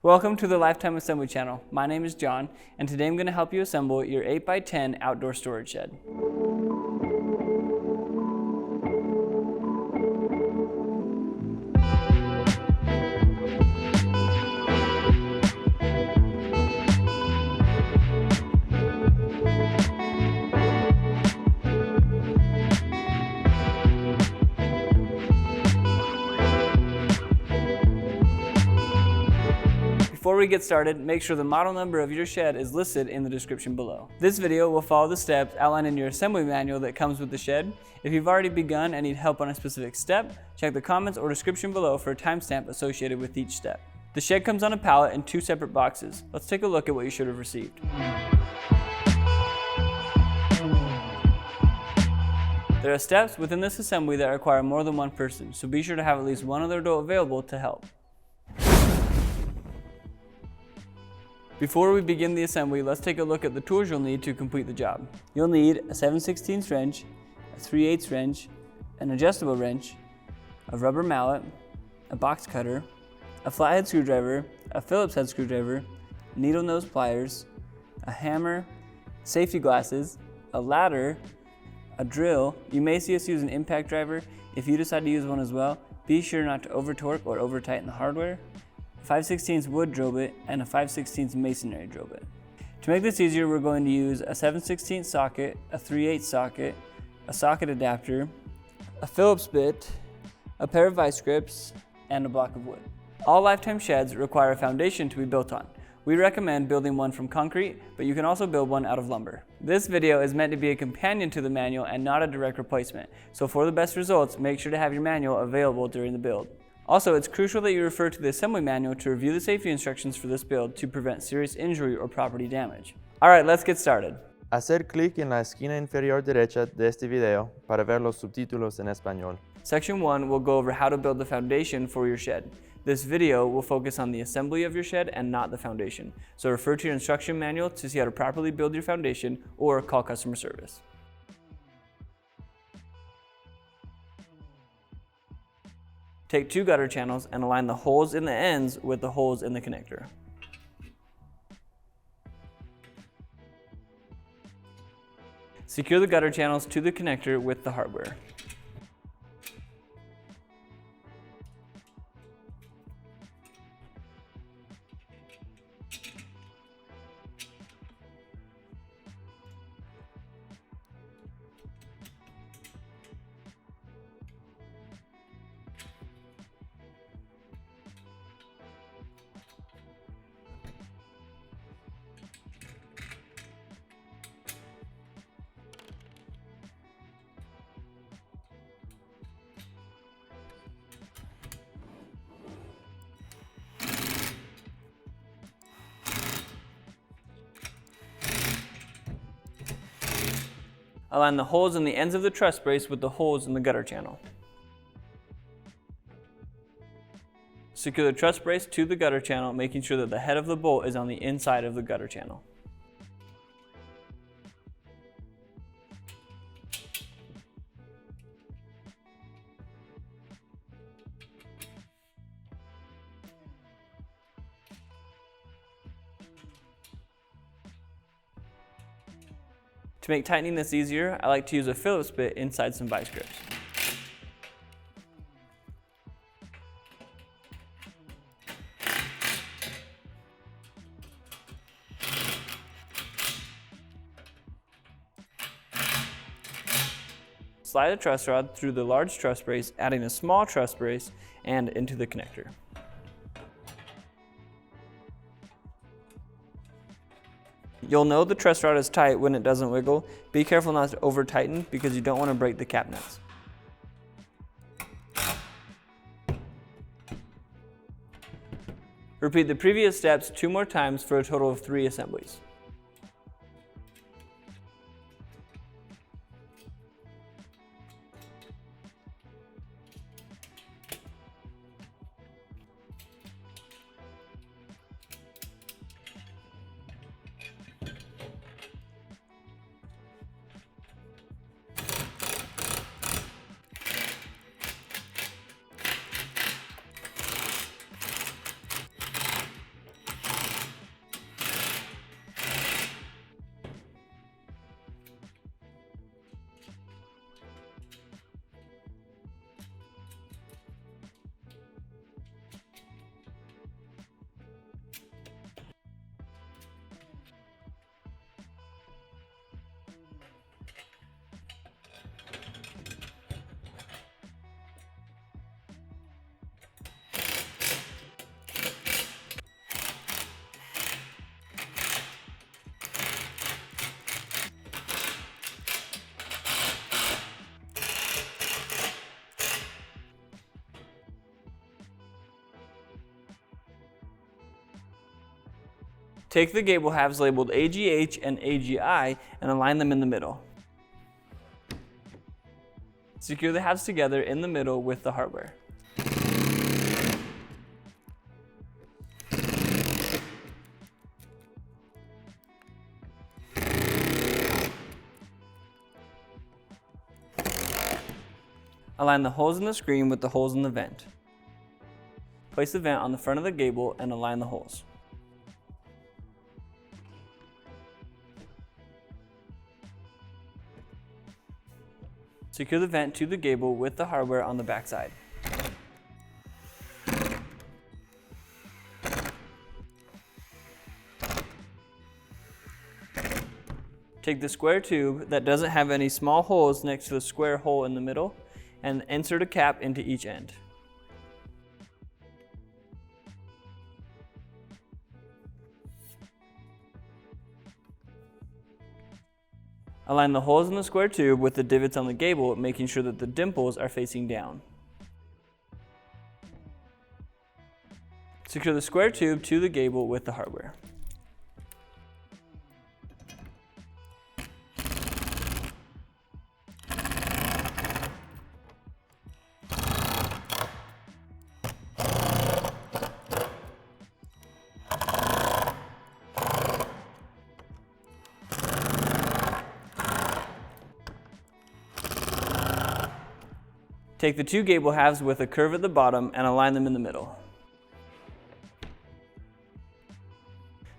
Welcome to the Lifetime Assembly channel. My name is John, and today I'm going to help you assemble your 8x10 outdoor storage shed. Before we get started, make sure the model number of your shed is listed in the description below. This video will follow the steps outlined in your assembly manual that comes with the shed. If you've already begun and need help on a specific step, check the comments or description below for a timestamp associated with each step. The shed comes on a pallet in 2 separate boxes. Let's take a look at what you should have received. There are steps within this assembly that require more than one person, so be sure to have at least one other adult available to help. Before we begin the assembly, let's take a look at the tools you'll need to complete the job. You'll need a 7/16 wrench, a 3/8 wrench, an adjustable wrench, a rubber mallet, a box cutter, a flathead screwdriver, a Phillips head screwdriver, needle nose pliers, a hammer, safety glasses, a ladder, a drill. You may see us use an impact driver. If you decide to use one as well, be sure not to over torque or over tighten the hardware, 5/16 wood drill bit, and a 5/16 masonry drill bit. To make this easier, we're going to use a 7/16 socket, a 3/8 socket, a socket adapter, a Phillips bit, a pair of vice grips, and a block of wood. All Lifetime sheds require a foundation to be built on. We recommend building one from concrete, but you can also build one out of lumber. This video is meant to be a companion to the manual and not a direct replacement, so for the best results, make sure to have your manual available during the build. Also, it's crucial that you refer to the assembly manual to review the safety instructions for this build to prevent serious injury or property damage. Alright, let's get started. Hacer clic en la esquina inferior derecha de este video para ver los subtítulos en español. Section 1 will go over how to build the foundation for your shed. This video will focus on the assembly of your shed and not the foundation, so refer to your instruction manual to see how to properly build your foundation or call customer service. Take 2 gutter channels and align the holes in the ends with the holes in the connector. Secure the gutter channels to the connector with the hardware. Align the holes in the ends of the truss brace with the holes in the gutter channel. Secure the truss brace to the gutter channel, making sure that the head of the bolt is on the inside of the gutter channel. To make tightening this easier, I like to use a Phillips bit inside some vice grips. Slide a truss rod through the large truss brace, adding a small truss brace and into the connector. You'll know the truss rod is tight when it doesn't wiggle. Be careful not to over tighten because you don't want to break the cap nuts. Repeat the previous steps 2 more times for a total of 3 assemblies. Take the gable halves labeled AGH and AGI and align them in the middle. Secure the halves together in the middle with the hardware. Align the holes in the screen with the holes in the vent. Place the vent on the front of the gable and align the holes. Secure the vent to the gable with the hardware on the back side. Take the square tube that doesn't have any small holes next to the square hole in the middle and insert a cap into each end. Align the holes in the square tube with the divots on the gable, making sure that the dimples are facing down. Secure the square tube to the gable with the hardware. Take the two gable halves with a curve at the bottom and align them in the middle.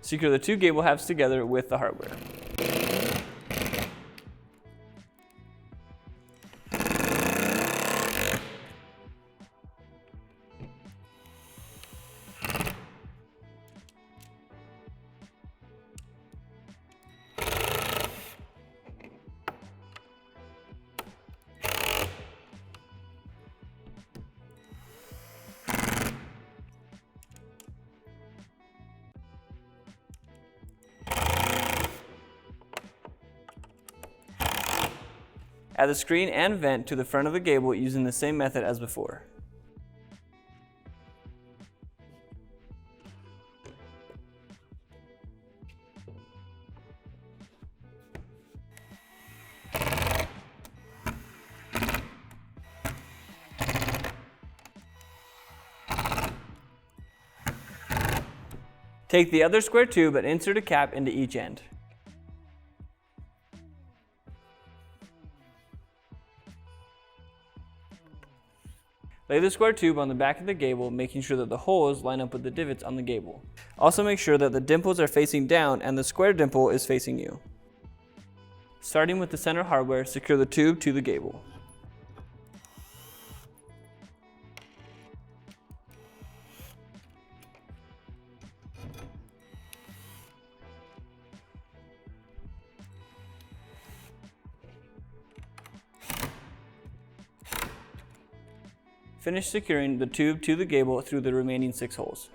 Secure the two gable halves together with the hardware. Add the screen and vent to the front of the gable using the same method as before. Take the other square tube and insert a cap into each end. Lay the square tube on the back of the gable, making sure that the holes line up with the divots on the gable. Also make sure that the dimples are facing down and the square dimple is facing you. Starting with the center hardware, secure the tube to the gable. Finish securing the tube to the gable through the remaining 6 holes.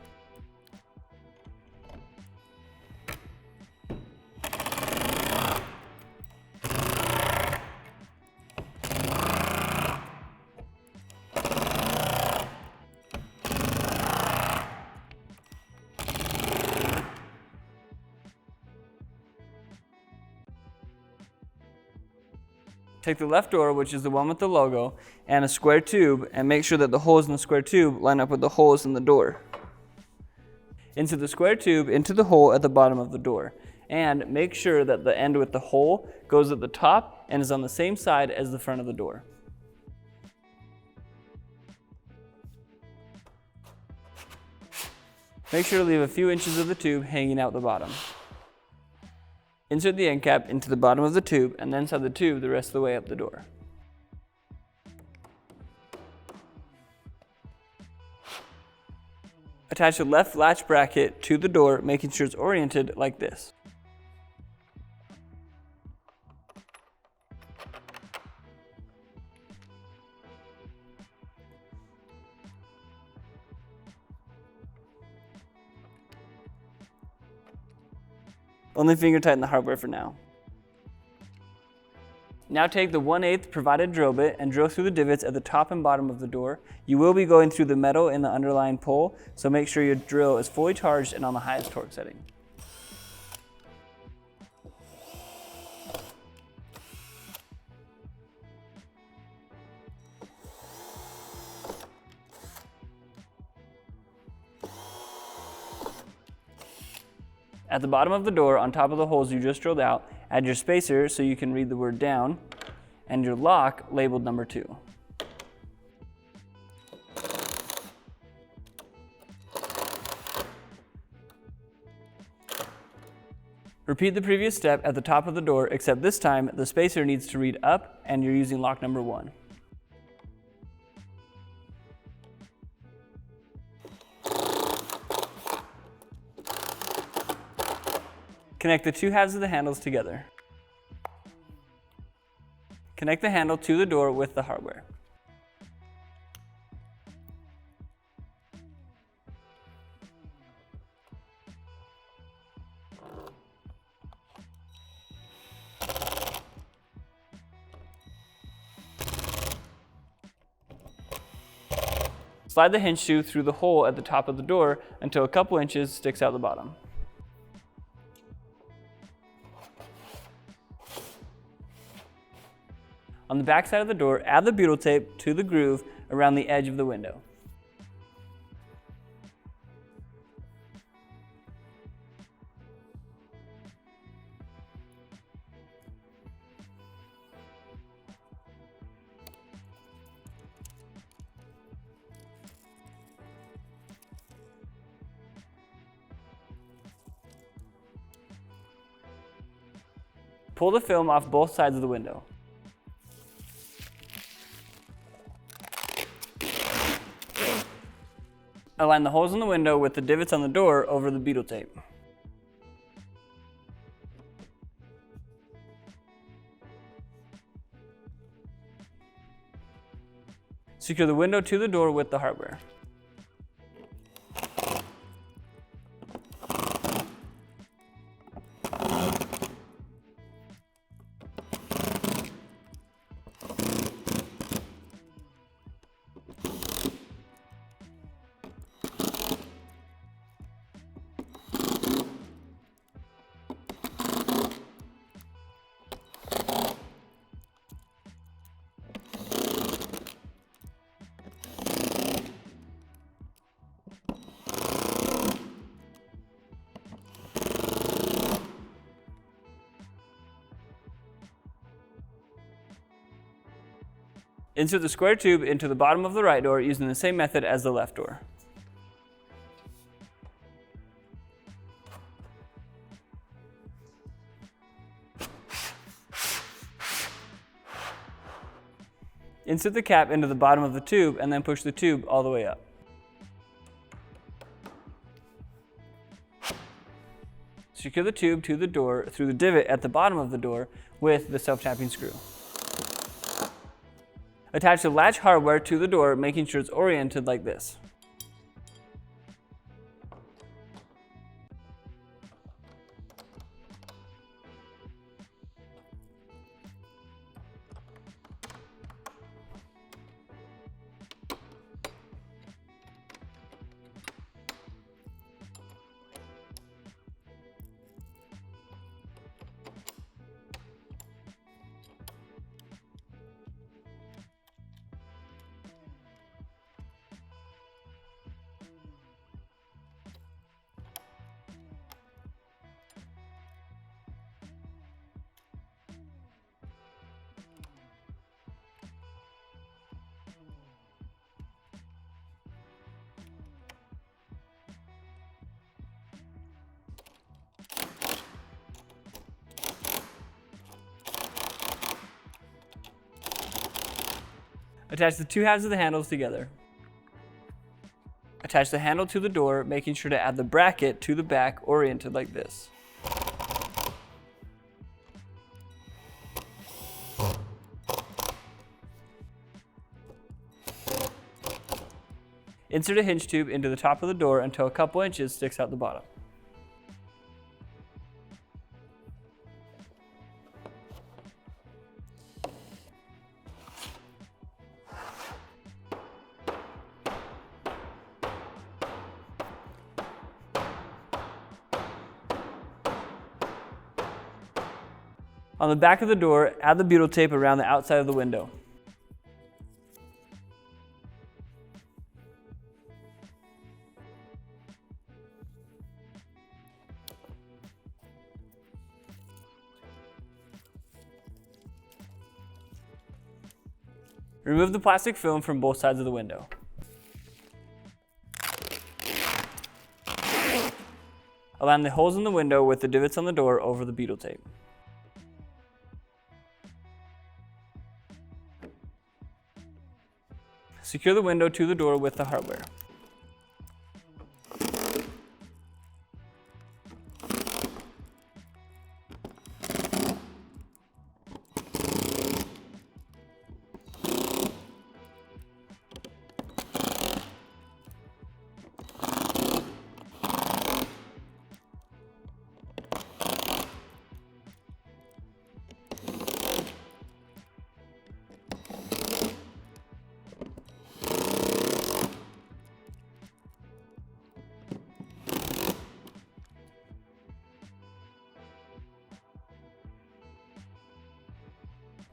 Take the left door, which is the one with the logo, and a square tube, and make sure that the holes in the square tube line up with the holes in the door. Insert the square tube into the hole at the bottom of the door, and make sure that the end with the hole goes at the top and is on the same side as the front of the door. Make sure to leave a few inches of the tube hanging out the bottom. Insert the end cap into the bottom of the tube and then slide the tube the rest of the way up the door. Attach the left latch bracket to the door, making sure it's oriented like this. Only finger tighten the hardware for now. Now take the 1/8 provided drill bit and drill through the divots at the top and bottom of the door. You will be going through the metal in the underlying pole, so make sure your drill is fully charged and on the highest torque setting. At the bottom of the door, on top of the holes you just drilled out, add your spacer so you can read the word down, and your lock labeled number 2. Repeat the previous step at the top of the door, except this time the spacer needs to read up and you're using lock number 1. Connect the 2 halves of the handles together. Connect the handle to the door with the hardware. Slide the hinge shoe through the hole at the top of the door until a couple inches sticks out the bottom. On the back side of the door, add the butyl tape to the groove around the edge of the window. Pull the film off both sides of the window. Align the holes in the window with the divots on the door over the butyl tape. Secure the window to the door with the hardware. Insert the square tube into the bottom of the right door using the same method as the left door. Insert the cap into the bottom of the tube and then push the tube all the way up. Secure the tube to the door through the divot at the bottom of the door with the self-tapping screw. Attach the latch hardware to the door, making sure it's oriented like this. Attach the 2 halves of the handles together. Attach the handle to the door, making sure to add the bracket to the back oriented like this. Insert a hinge tube into the top of the door until a couple inches sticks out the bottom. On the back of the door, add the butyl tape around the outside of the window. Remove the plastic film from both sides of the window. Align the holes in the window with the divots on the door over the beetle tape. Secure the window to the door with the hardware.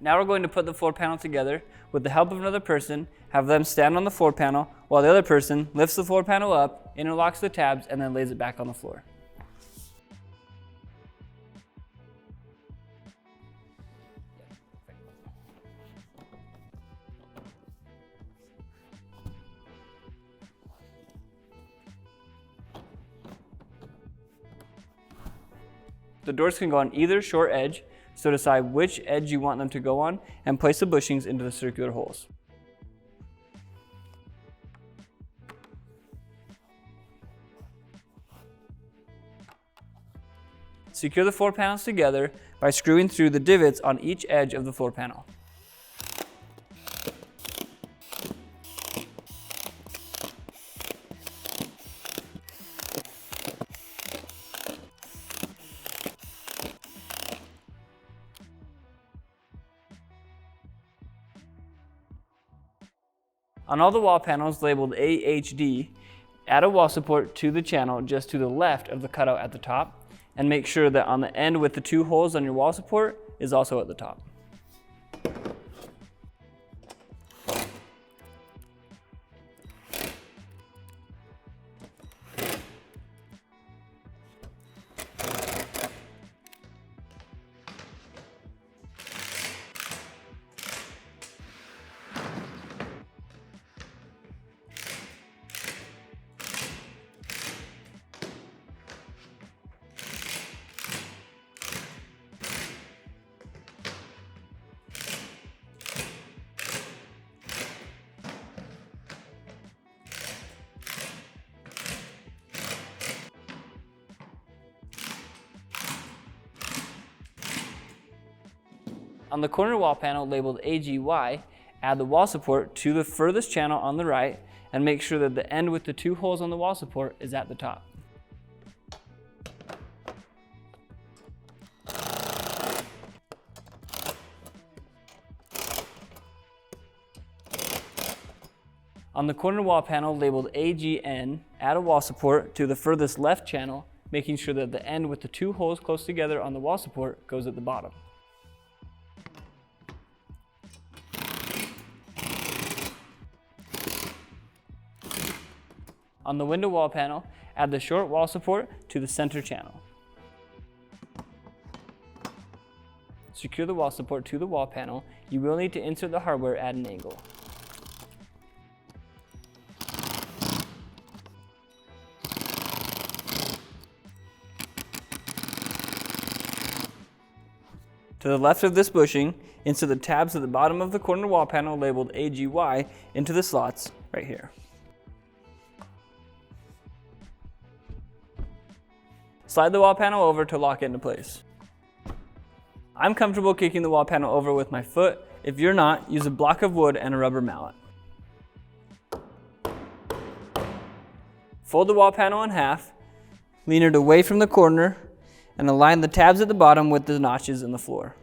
Now we're going to put the floor panel together with the help of another person, have them stand on the floor panel while the other person lifts the floor panel up, interlocks the tabs, and then lays it back on the floor. The doors can go on either short edge, so decide which edge you want them to go on and place the bushings into the circular holes. Secure the floor panels together by screwing through the divots on each edge of the floor panel. On all the wall panels labeled AHD, add a wall support to the channel just to the left of the cutout at the top, and make sure that on the end with the 2 holes on your wall support is also at the top. On the corner wall panel labeled AGY, add the wall support to the furthest channel on the right and make sure that the end with the 2 holes on the wall support is at the top. On the corner wall panel labeled AGN, add a wall support to the furthest left channel, making sure that the end with the 2 holes close together on the wall support goes at the bottom. On the window wall panel, add the short wall support to the center channel. Secure the wall support to the wall panel. You will need to insert the hardware at an angle. To the left of this bushing, insert the tabs at the bottom of the corner wall panel labeled AGY into the slots right here. Slide the wall panel over to lock it into place. I'm comfortable kicking the wall panel over with my foot. If you're not, use a block of wood and a rubber mallet. Fold the wall panel in half, lean it away from the corner, and align the tabs at the bottom with the notches in the floor.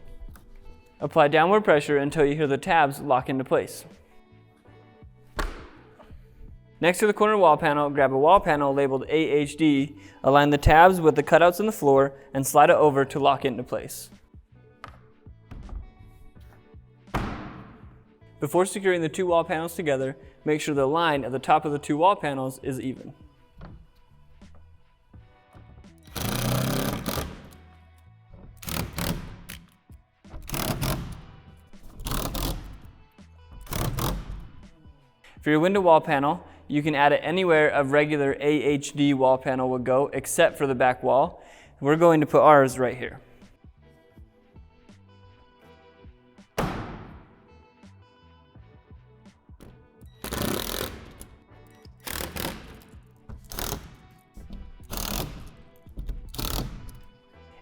Apply downward pressure until you hear the tabs lock into place. Next to the corner wall panel, grab a wall panel labeled AHD, align the tabs with the cutouts in the floor, and slide it over to lock it into place. Before securing the 2 wall panels together, make sure the line at the top of the 2 wall panels is even. For your window wall panel, you can add it anywhere a regular AHD wall panel would go, except for the back wall. We're going to put ours right here.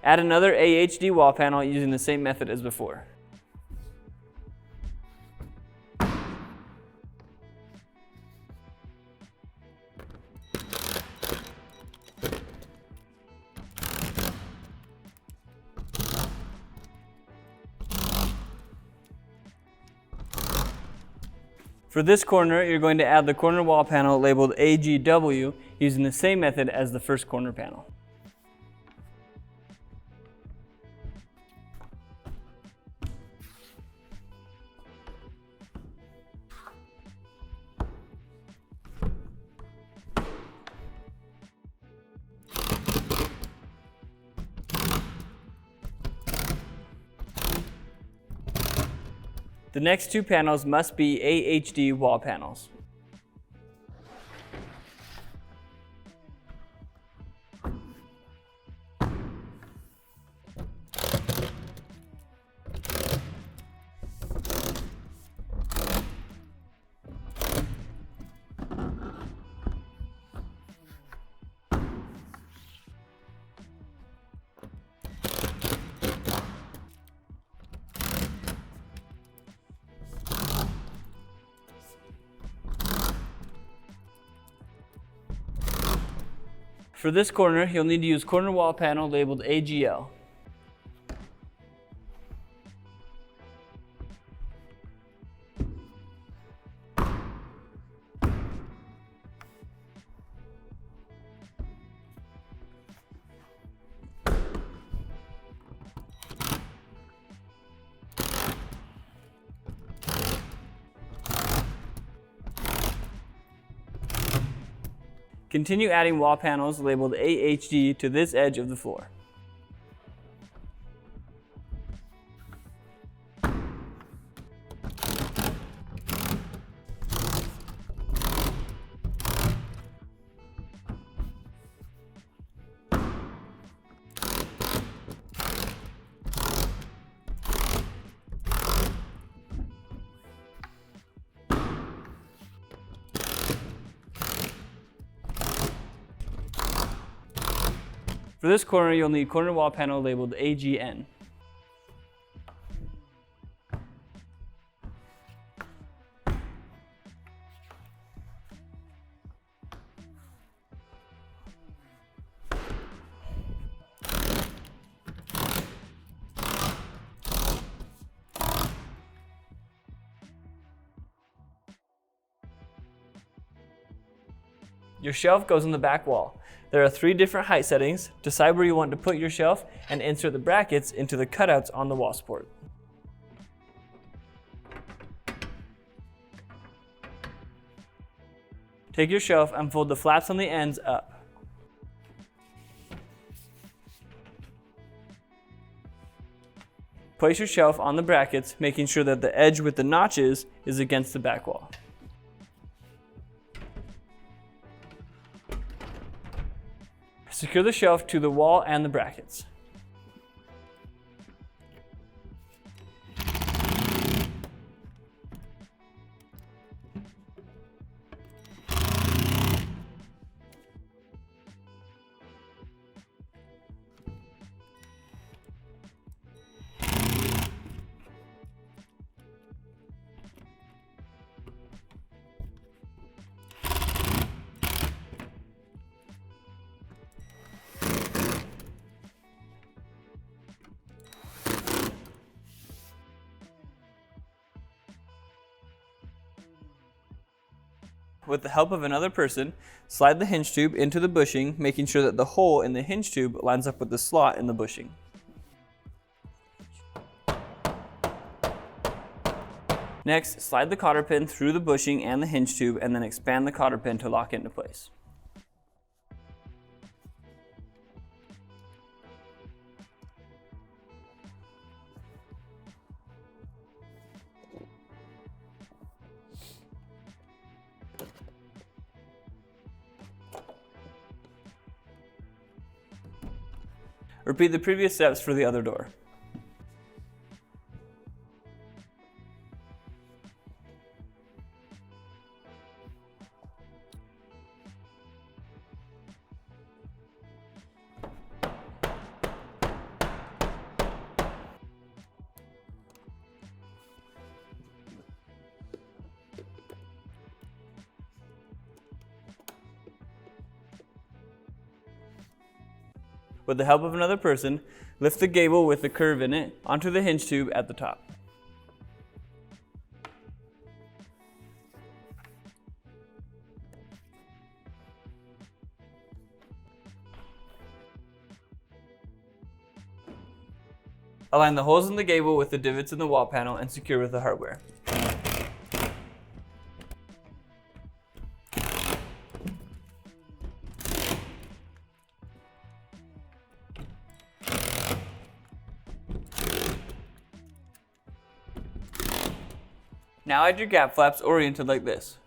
Add another AHD wall panel using the same method as before. For this corner, you're going to add the corner wall panel labeled AGW using the same method as the first corner panel. The next two panels must be AHD wall panels. For this corner, you'll need to use corner wall panel labeled AGL. Continue adding wall panels labeled AHD to this edge of the floor. For this corner, you'll need corner wall panel labeled AGN. Your shelf goes on the back wall. There are 3 different height settings. Decide where you want to put your shelf and insert the brackets into the cutouts on the wall support. Take your shelf and fold the flaps on the ends up. Place your shelf on the brackets, making sure that the edge with the notches is against the back wall. Secure the shelf to the wall and the brackets. With the help of another person, slide the hinge tube into the bushing, making sure that the hole in the hinge tube lines up with the slot in the bushing. Next, slide the cotter pin through the bushing and the hinge tube, and then expand the cotter pin to lock into place. Repeat the previous steps for the other door. With the help of another person, lift the gable with the curve in it onto the hinge tube at the top. Align the holes in the gable with the divots in the wall panel and secure with the hardware. Now add your gap flaps oriented like this.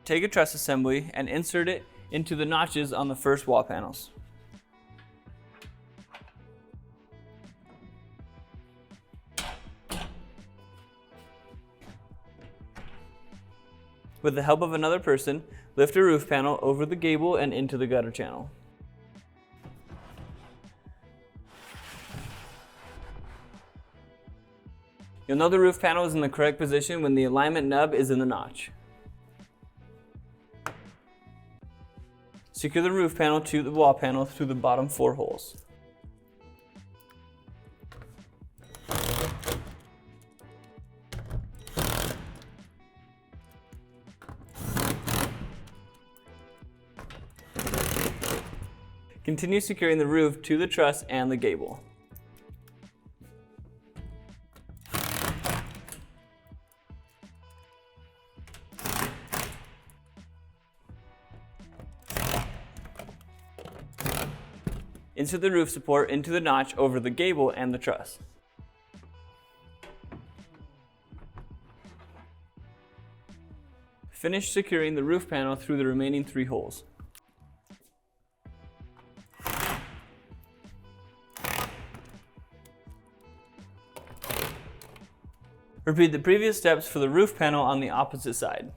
Take a truss assembly and insert it into the notches on the first wall panels. With the help of another person, lift a roof panel over the gable and into the gutter channel. You'll know the roof panel is in the correct position when the alignment nub is in the notch. Secure the roof panel to the wall panel through the bottom 4 holes. Continue securing the roof to the truss and the gable. Insert the roof support into the notch over the gable and the truss. Finish securing the roof panel through the remaining 3 holes. Repeat the previous steps for the roof panel on the opposite side.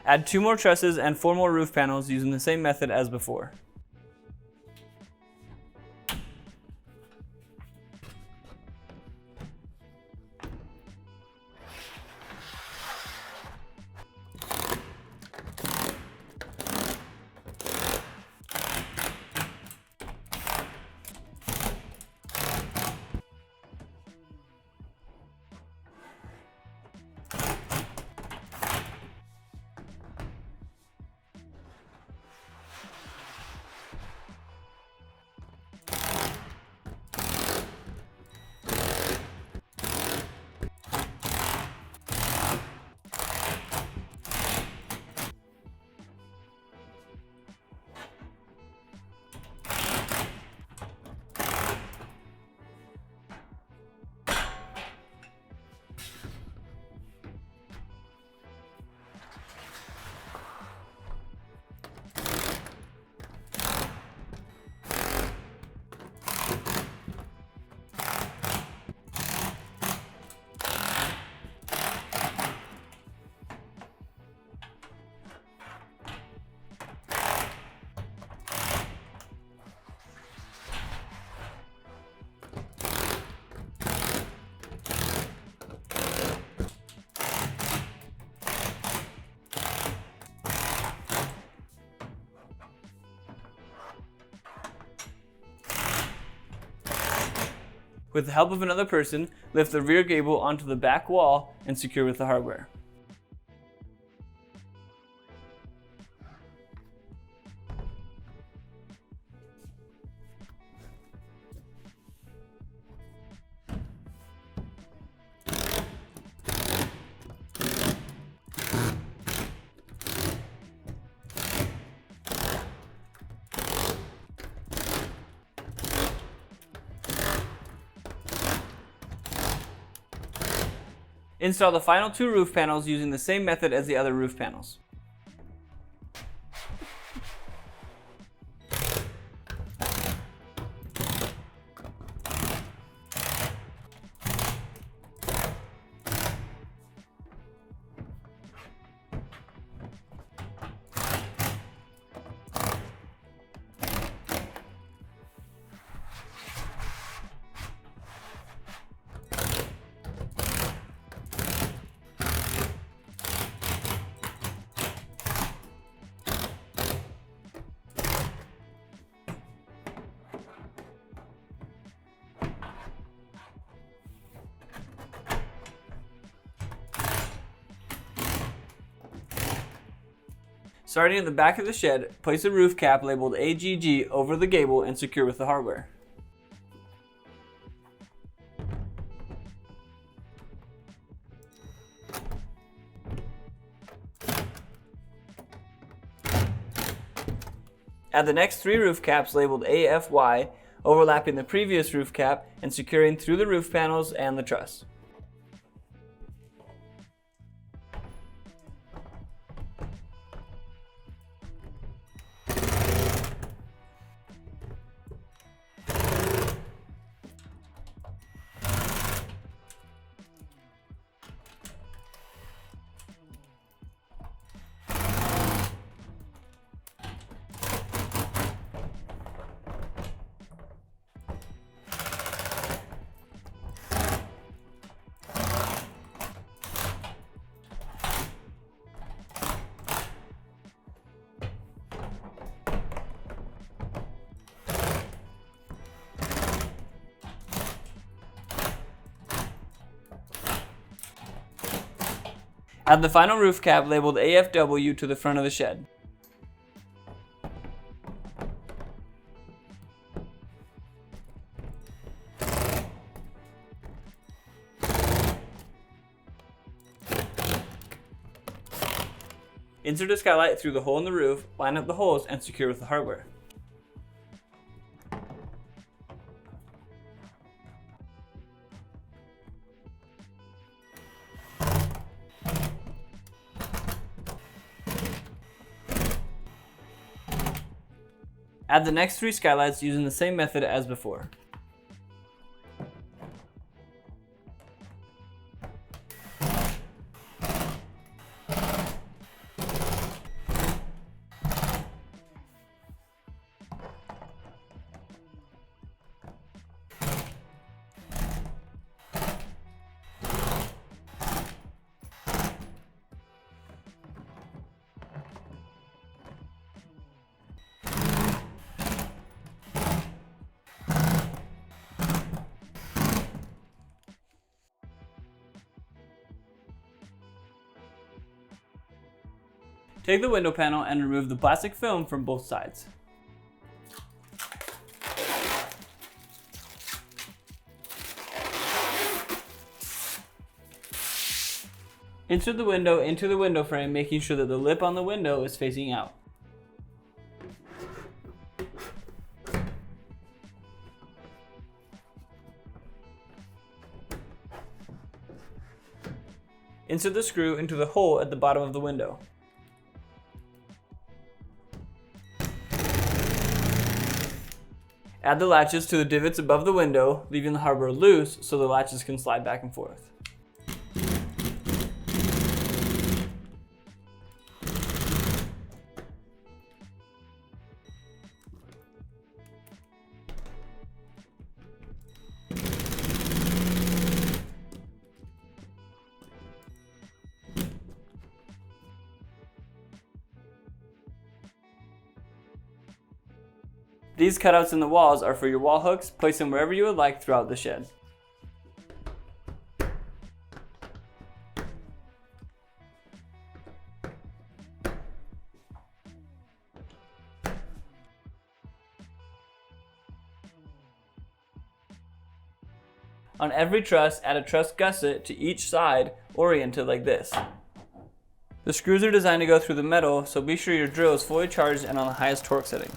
Add 2 more trusses and 4 more roof panels using the same method as before. With the help of another person, lift the rear gable onto the back wall and secure with the hardware. Install the final 2 roof panels using the same method as the other roof panels. Starting at the back of the shed, place a roof cap labeled AGG over the gable and secure with the hardware. Add the next 3 roof caps labeled AFY, overlapping the previous roof cap and securing through the roof panels and the truss. Add the final roof cap labeled AFW to the front of the shed. Insert a skylight through the hole in the roof, line up the holes, and secure with the hardware. Add the next 3 skylights using the same method as before. Take the window panel and remove the plastic film from both sides. Insert the window into the window frame, making sure that the lip on the window is facing out. Insert the screw into the hole at the bottom of the window. Add the latches to the divots above the window, leaving the hardware loose so the latches can slide back and forth. These cutouts in the walls are for your wall hooks. Place them wherever you would like throughout the shed. On every truss, add a truss gusset to each side, oriented like this. The screws are designed to go through the metal, so be sure your drill is fully charged and on the highest torque setting.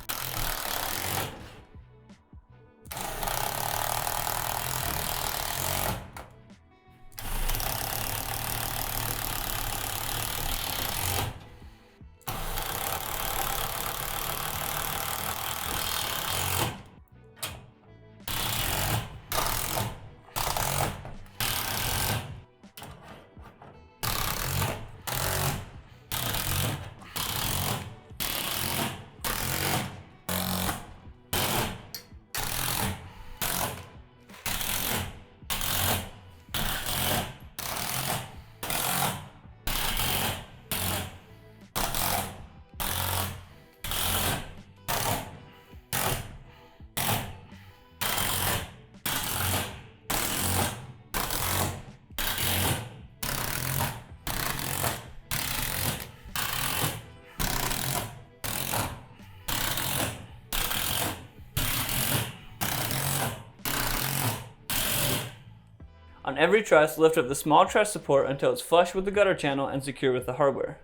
On every truss, lift up the small truss support until it's flush with the gutter channel and secure with the hardware.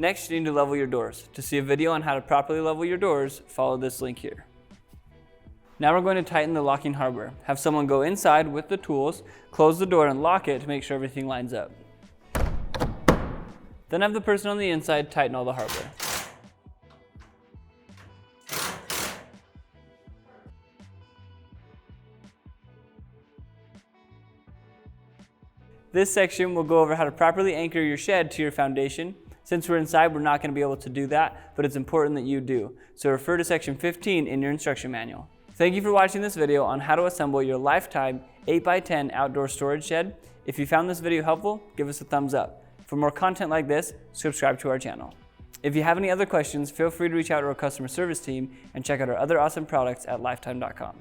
Next, you need to level your doors. To see a video on how to properly level your doors, follow this link here. Now we're going to tighten the locking hardware. Have someone go inside with the tools, close the door and lock it to make sure everything lines up. Then have the person on the inside tighten all the hardware. This section will go over how to properly anchor your shed to your foundation. Since we're inside, we're not going to be able to do that, but it's important that you do. So refer to section 15 in your instruction manual. Thank you for watching this video on how to assemble your lifetime 8x10 outdoor storage shed. If you found this video helpful, give us a thumbs up. For more content like this, subscribe to our channel. If you have any other questions, feel free to reach out to our customer service team and check out our other awesome products at lifetime.com.